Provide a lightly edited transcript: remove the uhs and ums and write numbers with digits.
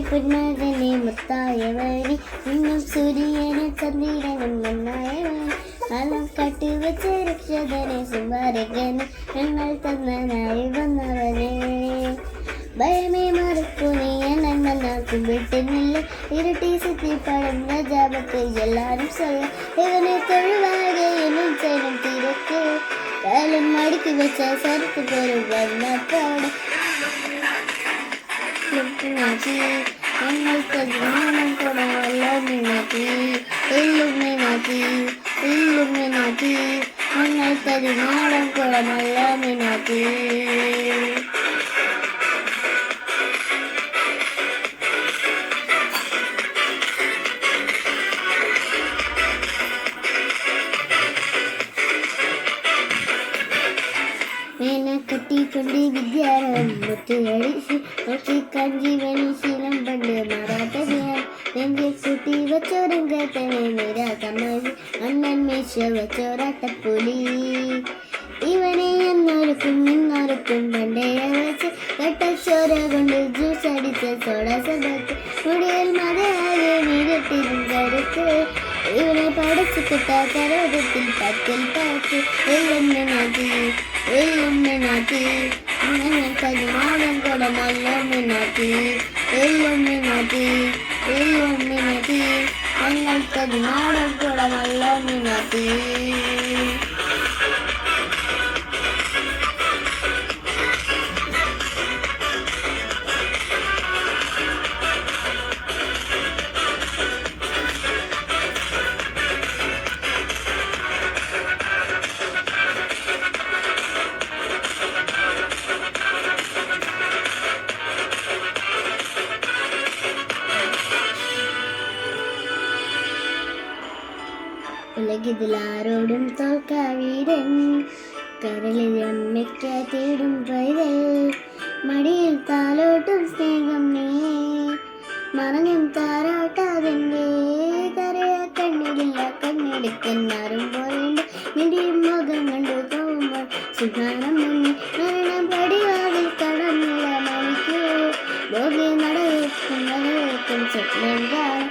പുന്മകനെ മുത്തായവനെ ഇന്നും സൂര്യനെ ചന്ദ്രനും നന്നായവൻ അലം കട്ടിവെച്ച രക്ഷകനെ സുമാരകനെ ഞങ്ങൾ തന്നനായി വന്നവനെ ഭയമേ മറക്കുനി നന്നാക്കും വീട്ടിനില്ല ഇരട്ടി സിറ്റി പടം രജാപത്ത് എല്ലാരും சொல்ல ഇവനെ തൊഴുവാകെ എന്നും ചെയ്യണം തിരക്ക് കാലം മടിക്ക് വെച്ച സരത്ത് പോലും വന്നപ്പോടെ ഞങ്ങൾക്ക് ജ്ഞാനം കൊടുമല്ലോ മിനാക്കി ഇല്ലുമിനാക്കി ഞങ്ങൾക്ക് ജ്ഞാനം കൊടുമല്ലോ മിനാക്കി കെട്ടിക്കൊണ്ട് വിദ്യാരം മുറ്റുകടിച്ച് നോക്കിക്കാൻ ജീവനശീലം പണ്ട് മാറാത്തതിയാൽ നെഞ്ചെ കൂട്ടി വെച്ചോരങ്കത്തനെ നിരാകമായി അണ്ണൻ മേശ വെച്ചോരാട്ടപ്പുലി ഇവനെ എന്നൊരുക്കും ഇന്നൊരുക്കും പണ്ടേ വെച്ച് കെട്ടച്ചോര കൊണ്ട് ജ്യൂസ് അടിച്ച സോഡ സബത്ത് മുടിയിൽ മതയാകെ വീരത്തിലും കരുത്ത് ഇവനെ പഠിച്ചു കിട്ട കരോടത്തിൽ പത്തിൽ പാത്ത് എല്ലുമിനാക്കി ഞങ്ങൾക്ക് നാടൻ കുടമല്ലോ മിനാക്കി എല്ലുമിനാക്കി ഞങ്ങൾക്ക് നാടൻ കുടമല്ലോ മിനാക്കി ഉലകിതിലാരോടും തോൽക്കാ വീരൻ കരളിൽ അമ്മയ്ക്ക തേടും പൈതൽ മടിയിൽ താലോട്ടും സ്നേഹം നീ മറഞ്ഞും താരാട്ടാതിൻ്റെ കരയ കണ്ണിലില്ല കണ്ണെടുക്കെന്നാരും പോലെയുണ്ട് നിടിയും മുഖം കണ്ടു പോകുമ്പോൾ സുഖാനം മുന്നിൽ മരണം പടിവാതിൽ കടന്നില്ല മണിക്കൂ ബോഗി നടവേക്കും സ്വപ്നം കാണാൻ